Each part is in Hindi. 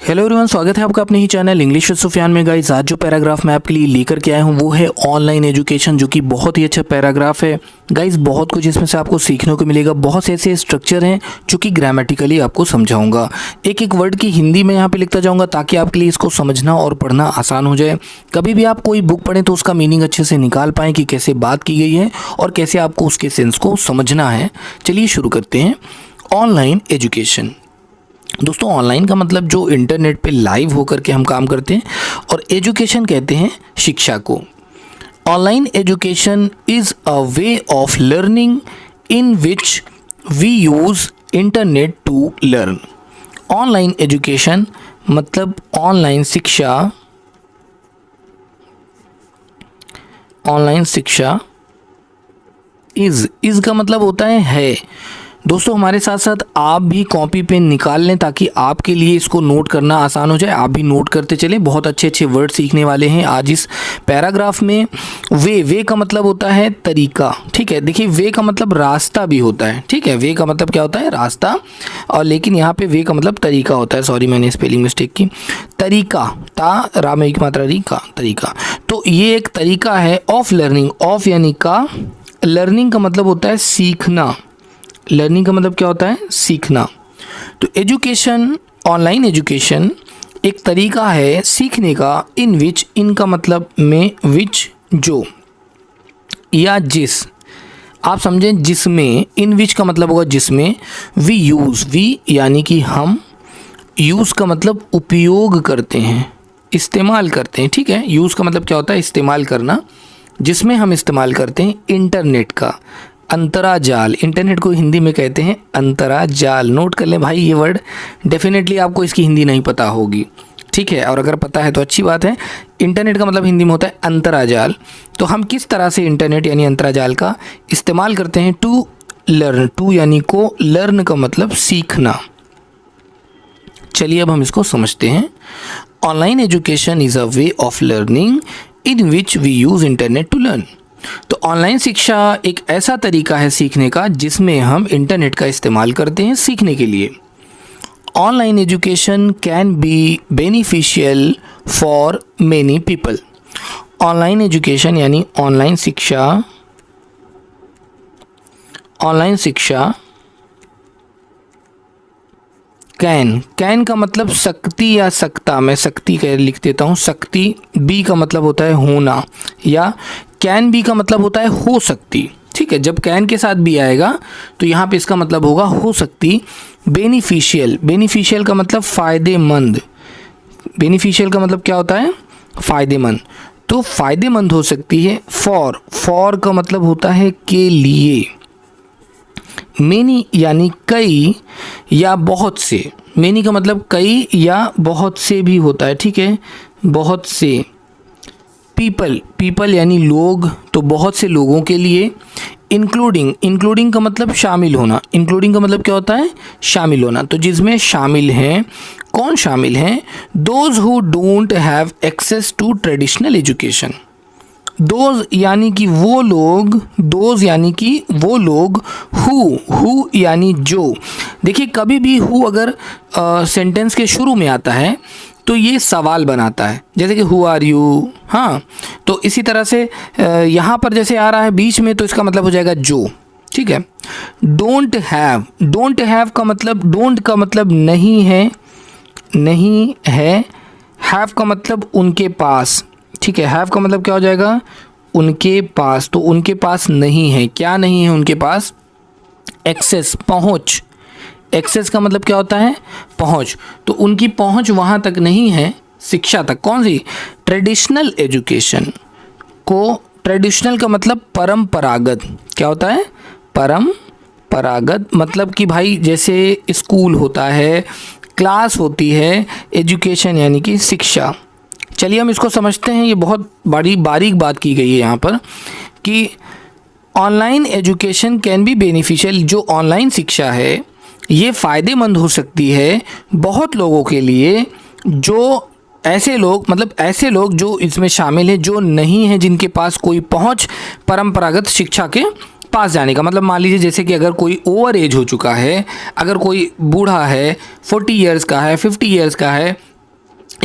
हेलो एवरीवन, स्वागत है आपका अपने ही चैनल इंग्लिश विद सुफियान में। गाइस, आज जो पैराग्राफ मैं आपके लिए लेकर के आया हूँ वो है ऑनलाइन एजुकेशन, जो कि बहुत ही अच्छा पैराग्राफ है। गाइस, बहुत कुछ इसमें से आपको सीखने को मिलेगा। बहुत से ऐसे स्ट्रक्चर हैं जो कि ग्रामेटिकली आपको समझाऊंगा। एक एक वर्ड की हिंदी में यहाँ पे लिखता जाऊँगा ताकि आपके लिए इसको समझना और पढ़ना आसान हो जाए। कभी भी आप कोई बुक पढ़ें तो उसका मीनिंग अच्छे से निकाल पाएँ कि कैसे बात की गई है और कैसे आपको उसके सेंस को समझना है। चलिए शुरू करते हैं। Online education. दोस्तों, ऑनलाइन का मतलब जो इंटरनेट पे लाइव होकर के हम काम करते हैं, और एजुकेशन कहते हैं शिक्षा को। Online education is a way of learning in which we use internet to learn. Online education मतलब ऑनलाइन शिक्षा। ऑनलाइन शिक्षा इज़ का मतलब होता है। दोस्तों, हमारे साथ साथ आप भी कॉपी पेन निकाल लें ताकि आपके लिए इसको नोट करना आसान हो जाए। आप भी नोट करते चलें। बहुत अच्छे अच्छे वर्ड सीखने वाले हैं आज इस पैराग्राफ में। वे का मतलब होता है तरीका। ठीक है, देखिए, वे का मतलब रास्ता भी होता है। ठीक है, वे का मतलब क्या होता है? रास्ता। और लेकिन यहाँ पे वे का मतलब तरीका होता है। सॉरी, मैंने स्पेलिंग मिस्टेक की। तरीका, ता रा में एक मात्रा री का, तरीका। तो ये एक तरीका है ऑफ लर्निंग। ऑफ यानी का, लर्निंग का मतलब होता है सीखना। लर्निंग का मतलब क्या होता है? सीखना। तो एजुकेशन, ऑनलाइन एजुकेशन एक तरीका है सीखने का। इन विच, इनका मतलब में, विच जो या जिस, आप समझें जिसमें। इन विच का मतलब होगा जिसमें। वी यूज़, वी यानी कि हम, यूज़ का मतलब उपयोग करते हैं, इस्तेमाल करते हैं। ठीक है, यूज़ का मतलब क्या होता है? इस्तेमाल करना। जिसमें हम इस्तेमाल करते हैं इंटरनेट का। अंतराजाल, इंटरनेट को हिंदी में कहते हैं अंतराजाल। नोट कर लें भाई, ये वर्ड डेफिनेटली आपको इसकी हिंदी नहीं पता होगी। ठीक है, और अगर पता है तो अच्छी बात है। इंटरनेट का मतलब हिंदी में होता है अंतराजाल। तो हम किस तरह से इंटरनेट यानी अंतराजाल का इस्तेमाल करते हैं? टू लर्न, टू यानी को, लर्न का मतलब सीखना। चलिए अब हम इसको समझते हैं। Online education is a way of learning in which we use internet to learn. तो ऑनलाइन शिक्षा एक ऐसा तरीका है सीखने का जिसमें हम इंटरनेट का इस्तेमाल करते हैं सीखने के लिए। Online education can be beneficial for many people. Online education यानी ऑनलाइन शिक्षा, ऑनलाइन शिक्षा कैन का मतलब शक्ति या सकता। मैं शक्ति कह लिख देता हूँ, शक्ति। बी का मतलब होता है होना, या कैन बी का मतलब होता है हो सकती। ठीक है, जब कैन के साथ भी आएगा तो यहाँ पे इसका मतलब होगा हो सकती। बेनिफिशियल, बेनिफिशियल का मतलब फ़ायदेमंद। बेनिफिशियल का मतलब क्या होता है? फ़ायदेमंद। तो फ़ायदेमंद हो सकती है। फॉर का मतलब होता है के लिए। मेनी यानी कई या बहुत से। मेनी का मतलब कई या बहुत से भी होता है। ठीक है, बहुत से। पीपल यानी लोग, तो बहुत से लोगों के लिए। इंक्लूडिंग का मतलब शामिल होना। इंक्लूडिंग का मतलब क्या होता है? शामिल होना। तो जिसमें शामिल हैं, कौन शामिल हैं? Those who don't have access to traditional education. Those यानी कि वो लोग, दोज यानी कि वो लोग, हु यानी जो। देखिए, कभी भी हु अगर सेंटेंस के शुरू में आता है तो ये सवाल बनाता है, जैसे कि हु आर यू। हाँ, तो इसी तरह से यहाँ पर जैसे आ रहा है बीच में, तो इसका मतलब हो जाएगा जो। ठीक है, डोंट हैव का मतलब, डोंट का मतलब नहीं है, नहीं है। हैव का मतलब उनके पास। ठीक है, हैव का मतलब क्या हो जाएगा? उनके पास। तो उनके पास नहीं है, क्या नहीं है उनके पास? एक्सेस, पहुँच। एक्सेस का मतलब क्या होता है? पहुँच। तो उनकी पहुँच वहाँ तक नहीं है, शिक्षा तक। कौन सी? ट्रेडिशनल एजुकेशन को। ट्रेडिशनल का मतलब परंपरागत। क्या होता है? परंपरागत। मतलब कि भाई जैसे स्कूल होता है, क्लास होती है, एजुकेशन यानी कि शिक्षा। चलिए हम इसको समझते हैं। ये बहुत बारीक बात की गई है यहाँ पर कि online education can be beneficial. जो ऑनलाइन शिक्षा है ये फ़ायदेमंद हो सकती है बहुत लोगों के लिए। जो ऐसे लोग, मतलब ऐसे लोग जो इसमें शामिल हैं, जो नहीं है, जिनके पास कोई पहुंच परंपरागत शिक्षा के पास जाने का। मतलब मान लीजिए जैसे कि अगर कोई ओवर एज हो चुका है, अगर कोई बूढ़ा है, 40 ईयर्स का है, 50 ईयर्स का है,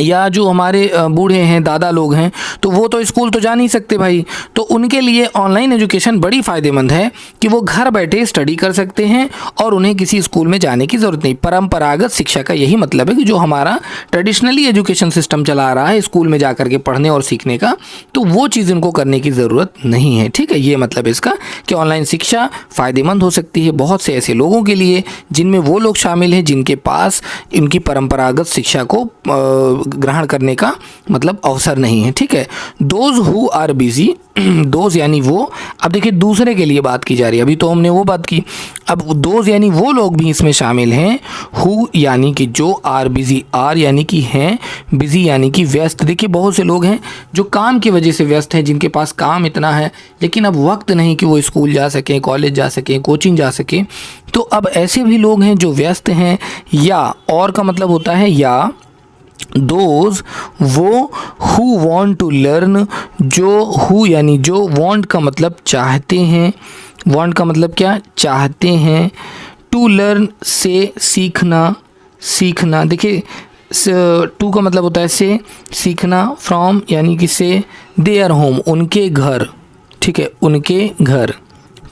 या जो हमारे बूढ़े हैं, दादा लोग हैं, तो वो तो स्कूल तो जा नहीं सकते भाई, तो उनके लिए ऑनलाइन एजुकेशन बड़ी फ़ायदेमंद है कि वो घर बैठे स्टडी कर सकते हैं और उन्हें किसी स्कूल में जाने की ज़रूरत नहीं। परंपरागत शिक्षा का यही मतलब है कि जो हमारा ट्रेडिशनली एजुकेशन सिस्टम चला रहा है स्कूल में जा कर के पढ़ने और सीखने का, तो वो चीज़ उनको करने की ज़रूरत नहीं है। ठीक है, ये मतलब इसका कि ऑनलाइन शिक्षा फ़ायदेमंद हो सकती है बहुत से ऐसे लोगों के लिए जिनमें वो लोग शामिल हैं जिनके पास इनकी परंपरागत शिक्षा को ग्रहण करने का मतलब अवसर नहीं है। ठीक है, those who are busy, those यानी वो, अब देखिए दूसरे के लिए बात की जा रही है, अभी तो हमने वो बात की, अब दोज यानी वो लोग भी इसमें शामिल हैं, हु यानी कि जो, आर बिजी, आर यानी कि हैं, बिजी यानी कि व्यस्त। देखिए बहुत से लोग हैं जो काम की वजह से व्यस्त हैं, जिनके पास काम इतना है लेकिन अब वक्त नहीं कि वो स्कूल जा सकें, कॉलेज जा सकें, कोचिंग जा सकें, तो अब ऐसे भी लोग हैं जो व्यस्त हैं। या और का मतलब होता है या, दोज वो हु वांट टू लर्न, जो हु यानी जो, वांट का मतलब चाहते हैं, वांट का मतलब क्या, चाहते हैं, टू लर्न से सीखना, सीखना, देखिए टू का मतलब होता है से, सीखना, फ्रॉम यानी कि से, देयर होम उनके घर। ठीक है, उनके घर।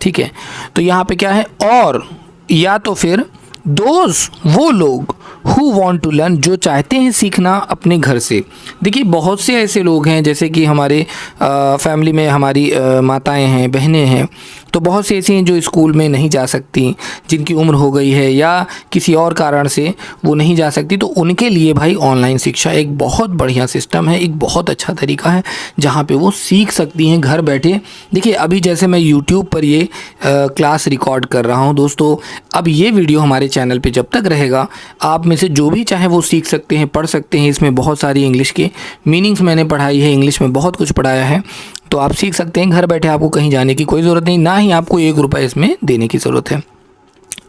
ठीक है, तो यहाँ पे क्या है, और या तो फिर दोज वो लोग हु वांट टू लर्न जो चाहते हैं सीखना अपने घर से। देखिए बहुत से ऐसे लोग हैं जैसे कि हमारे फैमिली में हमारी माताएं हैं, बहनें हैं, तो बहुत सी ऐसी हैं जो स्कूल में नहीं जा सकती, जिनकी उम्र हो गई है या किसी और कारण से वो नहीं जा सकती, तो उनके लिए भाई ऑनलाइन शिक्षा एक बहुत बढ़िया सिस्टम है, एक बहुत अच्छा तरीका है जहाँ पे वो सीख सकती हैं घर बैठे। देखिए अभी जैसे मैं यूट्यूब पर ये क्लास रिकॉर्ड कर रहा हूँ दोस्तों, अब ये वीडियो हमारे चैनल पे जब तक रहेगा आप में से जो भी चाहे वो सीख सकते हैं, पढ़ सकते हैं। इसमें बहुत सारी इंग्लिश के मीनिंग्स मैंने पढ़ाई है, इंग्लिश में बहुत कुछ पढ़ाया है, तो आप सीख सकते हैं घर बैठे, आपको कहीं जाने की कोई ज़रूरत नहीं, ना ही आपको 1 रुपये इसमें देने की ज़रूरत है।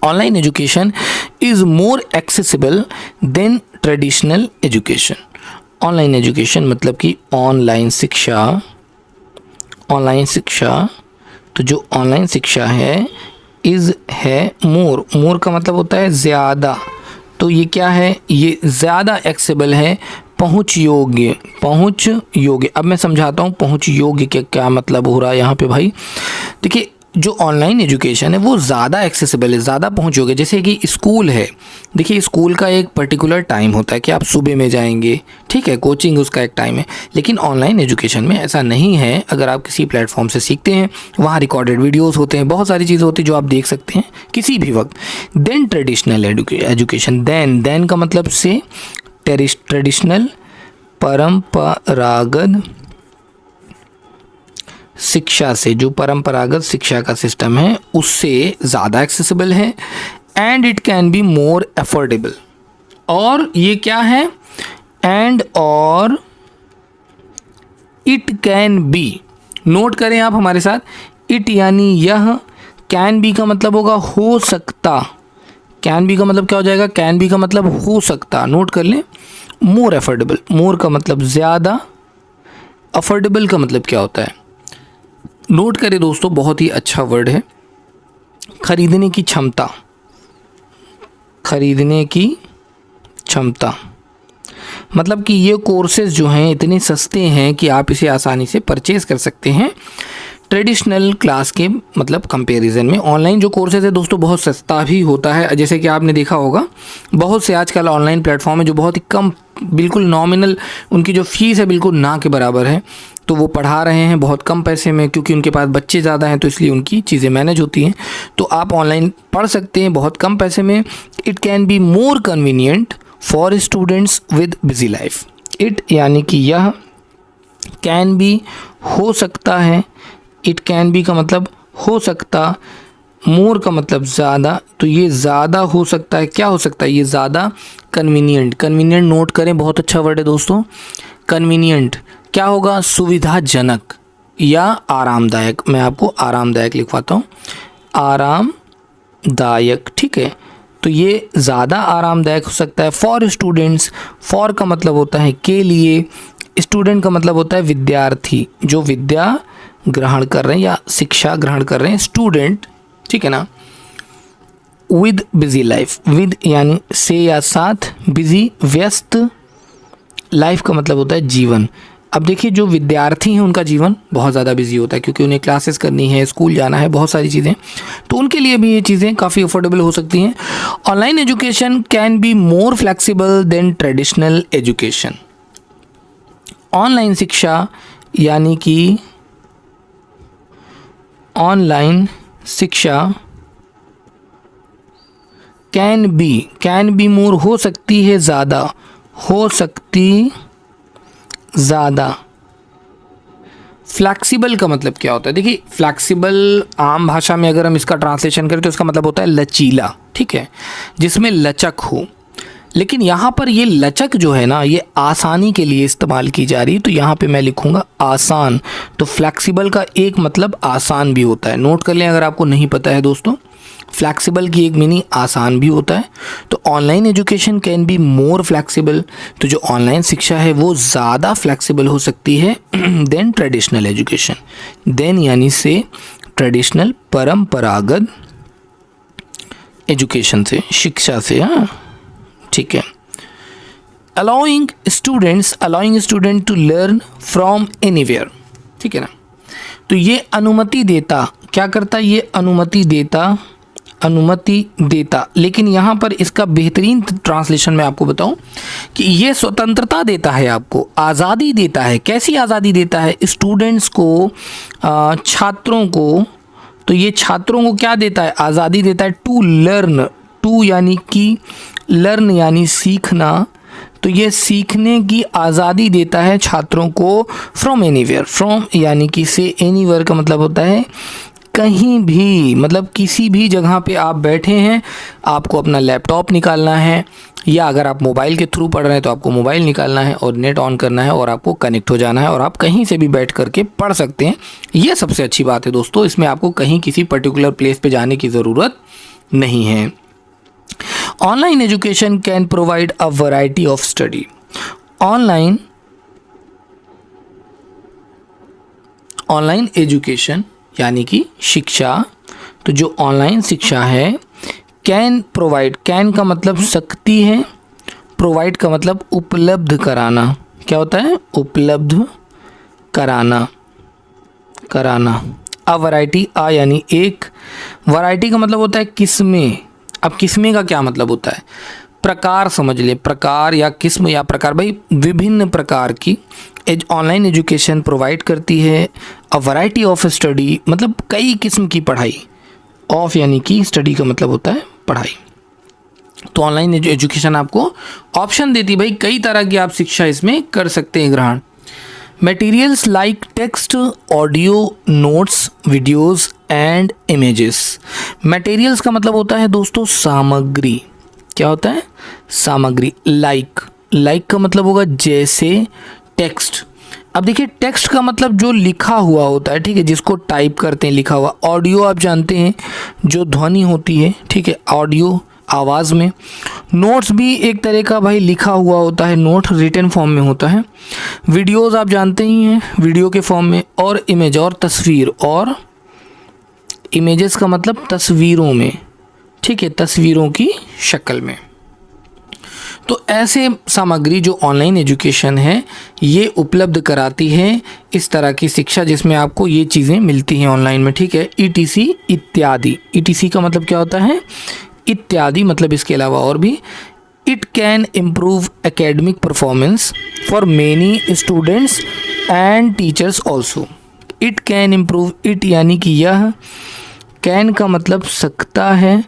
Online education is more accessible than traditional education. Online education मतलब कि ऑनलाइन शिक्षा, ऑनलाइन शिक्षा, तो जो ऑनलाइन शिक्षा है इज़ है मोर, मोर का मतलब होता है ज़्यादा, तो ये क्या है, ये ज़्यादा एक्सेसिबल है, पहुँच योग्य, पहुँच योग्य। अब मैं समझाता हूँ पहुँच योग्य के क्या मतलब हो रहा है यहाँ पे भाई। देखिए जो ऑनलाइन एजुकेशन है वो ज़्यादा एक्सेसिबल है, ज़्यादा पहुँच योग्य। जैसे कि स्कूल है, देखिए स्कूल का एक पर्टिकुलर टाइम होता है कि आप सुबह में जाएंगे, ठीक है, कोचिंग उसका एक टाइम है, लेकिन ऑनलाइन एजुकेशन में ऐसा नहीं है। अगर आप किसी प्लेटफॉर्म से सीखते हैं, वहाँ रिकॉर्डेड वीडियोज़ होते हैं, बहुत सारी चीज़ें होती हैं जो आप देख सकते हैं किसी भी वक्त। देन ट्रेडिशनल एजुकेशन, देन का मतलब से, ट्रेडिशनल परंपरागत शिक्षा से, जो परंपरागत शिक्षा का सिस्टम है उससे ज़्यादा एक्सेसिबल है। And it can be more affordable, और ये क्या है, एंड और इट कैन बी, नोट करें आप हमारे साथ, इट यानी यह, कैन बी का मतलब होगा हो सकता, कैन बी का मतलब क्या हो जाएगा, कैन बी का मतलब हो सकता, नोट कर लें। मोर अफोर्डेबल, मोर का मतलब ज़्यादा, अफोर्डेबल का मतलब क्या होता है, नोट करें दोस्तों, बहुत ही अच्छा वर्ड है, खरीदने की क्षमता, खरीदने की क्षमता, मतलब कि ये कोर्सेज जो हैं इतने सस्ते हैं कि आप इसे आसानी से परचेज़ कर सकते हैं ट्रेडिशनल क्लास के मतलब कंपैरिजन में। ऑनलाइन जो कोर्सेज है दोस्तों बहुत सस्ता भी होता है, जैसे कि आपने देखा होगा बहुत से आजकल ऑनलाइन प्लेटफॉर्म है जो बहुत ही कम, बिल्कुल नॉमिनल, उनकी जो फ़ीस है बिल्कुल ना के बराबर है, तो वो पढ़ा रहे हैं बहुत कम पैसे में, क्योंकि उनके पास बच्चे ज़्यादा हैं तो इसलिए उनकी चीज़ें मैनेज होती हैं, तो आप ऑनलाइन पढ़ सकते हैं बहुत कम पैसे में। It can be more convenient for students with busy life. It यानी कि यह, कैन बी हो सकता है, इट कैन बी का मतलब हो सकता, मोर का मतलब ज़्यादा, तो ये ज़्यादा हो सकता है, क्या हो सकता है, ये ज़्यादा कन्वीनियंट, कन्वीनियंट नोट करें, बहुत अच्छा वर्ड है दोस्तों। कन्वीनियंट क्या होगा, सुविधाजनक या आरामदायक, मैं आपको आरामदायक लिखवाता हूँ, आरामदायक, ठीक है, तो ये ज़्यादा आरामदायक हो सकता है। फॉर स्टूडेंट्स, फॉर का मतलब होता है के लिए, स्टूडेंट का मतलब होता है विद्यार्थी, जो विद्या ग्रहण कर रहे हैं या शिक्षा ग्रहण कर रहे हैं, स्टूडेंट, ठीक है ना। विद बिजी लाइफ, विद यानी से या साथ, बिजी व्यस्त, लाइफ का मतलब होता है जीवन। अब देखिए जो विद्यार्थी हैं उनका जीवन बहुत ज़्यादा बिजी होता है क्योंकि उन्हें क्लासेस करनी है, स्कूल जाना है, बहुत सारी चीज़ें, तो उनके लिए भी ये चीज़ें काफ़ी अफोर्डेबल हो सकती हैं। Online education can be more flexible than traditional education. Online शिक्षा यानी कि ऑनलाइन शिक्षा कैन बी मोर हो सकती है ज़्यादा, हो सकती ज़्यादा। फ्लैक्सिबल का मतलब क्या होता है? देखिए फ्लैक्सिबल आम भाषा में अगर हम इसका ट्रांसलेशन करें तो इसका मतलब होता है लचीला, ठीक है, जिसमें लचक हो। लेकिन यहाँ पर ये लचक जो है ना, ये आसानी के लिए इस्तेमाल की जा रही है, तो यहाँ पे मैं लिखूँगा आसान। तो फ्लैक्सिबल का एक मतलब आसान भी होता है, नोट कर लें अगर आपको नहीं पता है दोस्तों। फ्लैक्सिबल की एक मीनिंग आसान भी होता है। तो online education can be more flexible, तो जो ऑनलाइन शिक्षा है वो ज़्यादा फ्लैक्सिबल हो सकती है देन ट्रेडिशनल एजुकेशन। देन यानी से ट्रेडिशनल परंपरागत एजुकेशन से, शिक्षा से, हाँ ठीक है। Allowing student to learn from anywhere, ठीक है ना। तो ये अनुमति देता, क्या करता, ये अनुमति देता, लेकिन यहाँ पर इसका बेहतरीन ट्रांसलेशन मैं आपको बताऊं कि ये स्वतंत्रता देता है, आपको आज़ादी देता है। कैसी आज़ादी देता है? स्टूडेंट्स को, छात्रों को। तो ये छात्रों को क्या देता है? आज़ादी देता है टू लर्न, टू यानी कि लर्न यानी सीखना, तो ये सीखने की आज़ादी देता है छात्रों को फ्रॉम एनीवेयर। फ्रॉम यानी कि से, एनीवेयर का मतलब होता है कहीं भी, मतलब किसी भी जगह पे आप बैठे हैं, आपको अपना लैपटॉप निकालना है, या अगर आप मोबाइल के थ्रू पढ़ रहे हैं तो आपको मोबाइल निकालना है और नेट ऑन करना है और आपको कनेक्ट हो जाना है और आप कहीं से भी बैठ करके पढ़ सकते हैं। ये सबसे अच्छी बात है दोस्तों, इसमें आपको कहीं किसी पर्टिकुलर प्लेस पे जाने की ज़रूरत नहीं है। Online education can provide a variety of study. Online education यानी कि शिक्षा, तो जो ऑनलाइन शिक्षा है कैन प्रोवाइड, कैन का मतलब सकती है, प्रोवाइड का मतलब उपलब्ध कराना। क्या होता है? उपलब्ध कराना। अ वैरायटी, आ यानी एक, वैरायटी का मतलब होता है किस्में। अब किस्में का क्या मतलब होता है? प्रकार समझ ले, प्रकार या किस्म या प्रकार, भाई विभिन्न प्रकार की ऑनलाइन एजुकेशन प्रोवाइड करती है। अ वैरायटी ऑफ स्टडी मतलब कई किस्म की पढ़ाई, ऑफ यानी कि स्टडी का मतलब होता है पढ़ाई। तो ऑनलाइन एजुकेशन आपको ऑप्शन देती है, भाई कई तरह की आप शिक्षा इसमें कर सकते हैं ग्रहण। Materials like text, audio, notes, videos and images. Materials का मतलब होता है दोस्तों सामग्री। क्या होता है? सामग्री। लाइक का मतलब होगा जैसे, टेक्स्ट। अब देखिए टेक्स्ट का मतलब जो लिखा हुआ होता है, ठीक है, जिसको टाइप करते हैं, लिखा हुआ। ऑडियो आप जानते हैं जो ध्वनि होती है, ठीक है, ऑडियो आवाज़ में। नोट्स भी एक तरह का भाई लिखा हुआ होता है, नोट रिटन फॉर्म में होता है। वीडियोस आप जानते ही हैं, वीडियो के फॉर्म में। और इमेज और तस्वीर, और इमेजेस का मतलब तस्वीरों में, ठीक है, तस्वीरों की शक्ल में। तो ऐसे सामग्री जो ऑनलाइन एजुकेशन है ये उपलब्ध कराती है, इस तरह की शिक्षा जिसमें आपको ये चीज़ें मिलती हैं ऑनलाइन में, ठीक है। ETC इत्यादि, ETC का मतलब क्या होता है? इत्यादि, मतलब इसके अलावा और भी। It can improve academic performance for many students and teachers also. It can improve, it यानी कि यह, कैन का मतलब सकता है,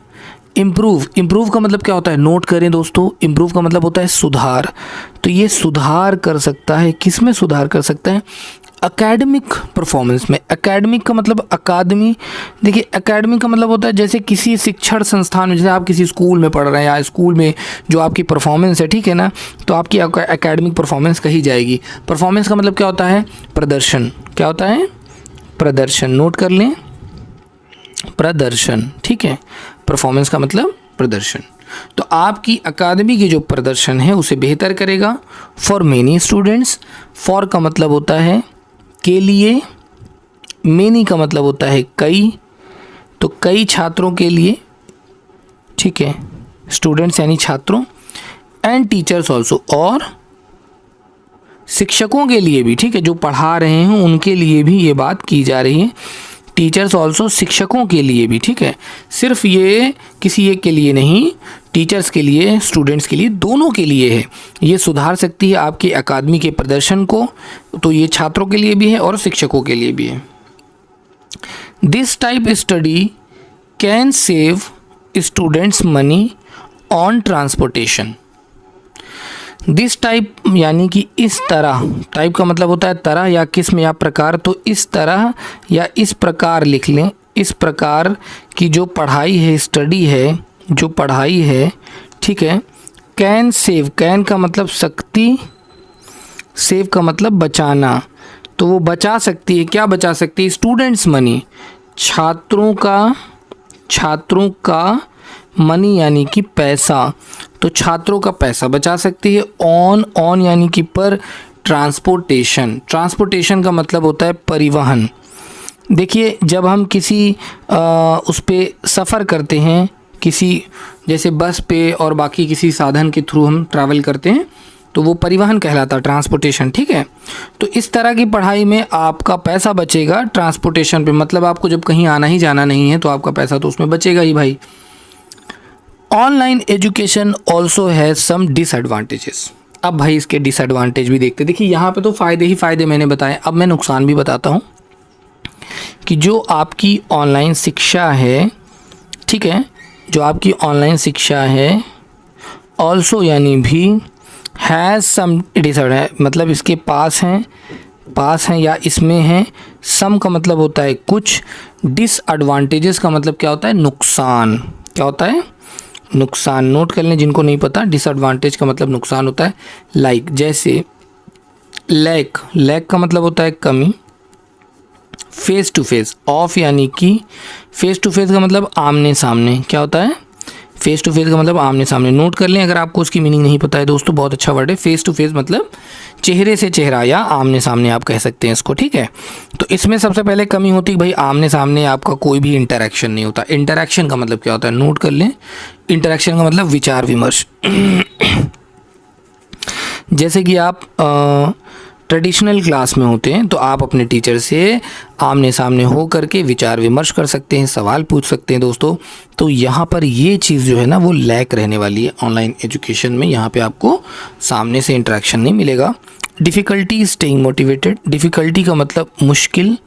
इम्प्रूव का मतलब क्या होता है? नोट करें दोस्तों, इम्प्रूव का मतलब होता है सुधार। तो ये सुधार कर सकता है, किस में सुधार कर सकता है? एकेडमिक परफॉर्मेंस में। एकेडमिक का मतलब अकादमी। देखिए एकेडमिक का मतलब होता है जैसे किसी शिक्षण संस्थान में, जैसे आप किसी स्कूल में पढ़ रहे हैं या स्कूल में जो आपकी परफॉर्मेंस है, ठीक है ना, तो आपकी एकेडमिक परफॉर्मेंस कही जाएगी। परफॉर्मेंस का मतलब क्या होता है? प्रदर्शन। क्या होता है? प्रदर्शन। नोट कर लें, प्रदर्शन, ठीक है। परफॉर्मेंस का मतलब प्रदर्शन। तो आपकी अकादमी की जो प्रदर्शन है उसे बेहतर करेगा। फॉर मेनी स्टूडेंट्स, फॉर का मतलब होता है के लिए, मेनी का मतलब होता है कई, तो कई छात्रों के लिए, ठीक है, स्टूडेंट्स यानी छात्रों। एंड टीचर्स ऑल्सो, और शिक्षकों के लिए भी, ठीक है, जो पढ़ा रहे हैं उनके लिए भी ये बात की जा रही है। टीचर्स ऑल्सो, शिक्षकों के लिए भी, ठीक है, सिर्फ ये किसी एक के लिए नहीं, टीचर्स के लिए, स्टूडेंट्स के लिए, दोनों के लिए है। ये सुधार सकती है आपके अकादमी के प्रदर्शन को, तो ये छात्रों के लिए भी है और शिक्षकों के लिए भी है। This type study can save students money on transportation. This type यानी कि इस तरह, टाइप का मतलब होता है तरह या किस्म या प्रकार, तो इस तरह या इस प्रकार लिख लें। इस प्रकार की जो पढ़ाई है, स्टडी है, जो पढ़ाई है, ठीक है, कैन सेव, कैन का मतलब सकती, सेव का मतलब बचाना, तो वो बचा सकती है, क्या बचा सकती है? स्टूडेंट्स मनी, छात्रों का मनी यानी कि पैसा, तो छात्रों का पैसा बचा सकती है। ऑन यानी कि पर, ट्रांसपोर्टेशन, ट्रांसपोर्टेशन का मतलब होता है परिवहन। देखिए जब हम किसी उस पे सफ़र करते हैं, किसी जैसे बस पे और बाकी किसी साधन के थ्रू हम ट्रैवल करते हैं, तो वो परिवहन कहलाता है, ट्रांसपोर्टेशन, ठीक है। तो इस तरह की पढ़ाई में आपका पैसा बचेगा ट्रांसपोर्टेशन पे, मतलब आपको जब कहीं आना ही जाना नहीं है तो आपका पैसा तो उसमें बचेगा ही भाई। Online education also has some disadvantages. अब भाई इसके डिसएडवांटेज भी देखते। देखिए यहाँ पे तो फ़ायदे ही फ़ायदे मैंने बताए, अब मैं नुकसान भी बताता हूँ कि जो आपकी ऑनलाइन शिक्षा है, ठीक है, जो आपकी ऑनलाइन शिक्षा है ऑल्सो यानी भी हैज़ सम डिसएडवांटेज, मतलब इसके पास हैं या इसमें हैं। सम का मतलब होता है कुछ, डिसएडवांटेजेस का मतलब क्या होता है? नुकसान। क्या होता है? नुकसान। नोट कर लें जिनको नहीं पता, डिसएडवांटेज का मतलब नुकसान होता है। लाइक जैसे लैक का मतलब होता है कमी। फेस टू फेस, ऑफ यानी कि फेस टू फेस का मतलब आमने सामने। क्या होता है? फेस टू फेस का मतलब आमने सामने। नोट कर लें अगर आपको उसकी मीनिंग नहीं पता है दोस्तों, बहुत अच्छा वर्ड है। फेस टू फेस मतलब चेहरे से चेहरा या आमने सामने आप कह सकते हैं इसको, ठीक है। तो इसमें सबसे पहले कमी होती है भाई, आमने सामने आपका कोई भी इंटरेक्शन नहीं होता। इंटरेक्शन का मतलब क्या होता है? नोट कर लें, इंटरेक्शन का मतलब विचार विमर्श। जैसे कि आप ट्रेडिशनल क्लास में होते हैं तो आप अपने टीचर से आमने सामने हो करके विचार विमर्श कर सकते हैं, सवाल पूछ सकते हैं दोस्तों। तो यहाँ पर ये चीज़ जो है ना वो लैक रहने वाली है ऑनलाइन एजुकेशन में। यहाँ पे आपको सामने से इंटरेक्शन नहीं मिलेगा। डिफ़िकल्टी स्टेइंग मोटिवेटेड, डिफ़िकल्टी का मतलब मुश्किल,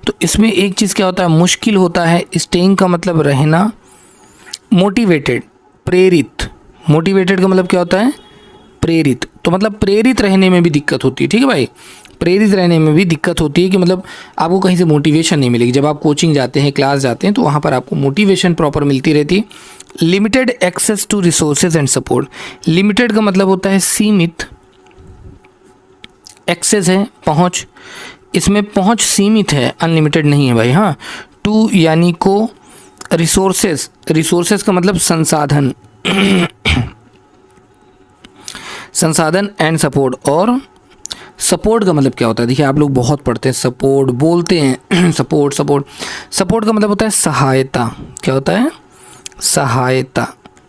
तो इसमें एक चीज़ क्या होता है? मुश्किल होता है। स्टेइंग का मतलब रहना, मोटिवेटेड प्रेरित, मोटिवेटेड का मतलब क्या होता है? प्रेरित, तो मतलब प्रेरित रहने में भी दिक्कत होती है, ठीक है भाई। प्रेरित रहने में भी दिक्कत होती है कि मतलब आपको कहीं से मोटिवेशन नहीं मिलेगी। जब आप कोचिंग जाते हैं, क्लास जाते हैं, तो वहाँ पर आपको मोटिवेशन प्रॉपर मिलती रहती है। Limited access to resources and support, limited का मतलब होता है सीमित, एक्सेस है पहुँच, इसमें पहुँच सीमित है, अनलिमिटेड नहीं है भाई। हाँ, टू यानी को, रिसोर्सेज का मतलब संसाधन, संसाधन एंड सपोर्ट, और सपोर्ट का मतलब क्या होता है? देखिए आप लोग बहुत पढ़ते हैं, सपोर्ट बोलते हैं, सपोर्ट का मतलब होता है सहायता। क्या होता है? सहायता।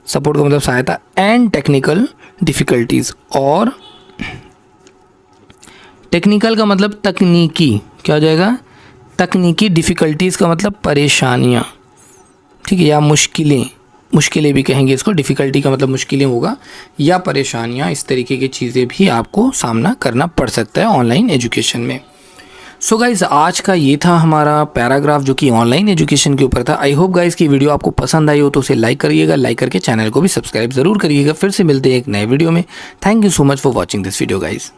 सपोर्ट का मतलब सहायता। एंड टेक्निकल डिफ़िकल्टीज़, और टेक्निकल का मतलब तकनीकी। क्या हो जाएगा? तकनीकी। डिफ़िकल्टीज़ का मतलब परेशानियाँ, ठीक है, या मुश्किलें भी कहेंगे इसको। डिफ़िकल्टी का मतलब मुश्किलें होगा या परेशानियाँ, इस तरीके की चीज़ें भी आपको सामना करना पड़ सकता है ऑनलाइन एजुकेशन में। सो गाइज़ आज का ये था हमारा पैराग्राफ जो कि ऑनलाइन एजुकेशन के ऊपर था। आई होप गाइज़ की वीडियो आपको पसंद आई हो तो उसे लाइक करिएगा, लाइक करके चैनल को भी सब्सक्राइब ज़रूर करिएगा। फिर से मिलते हैं एक नए वीडियो में। Thank you so much for watching this video guys.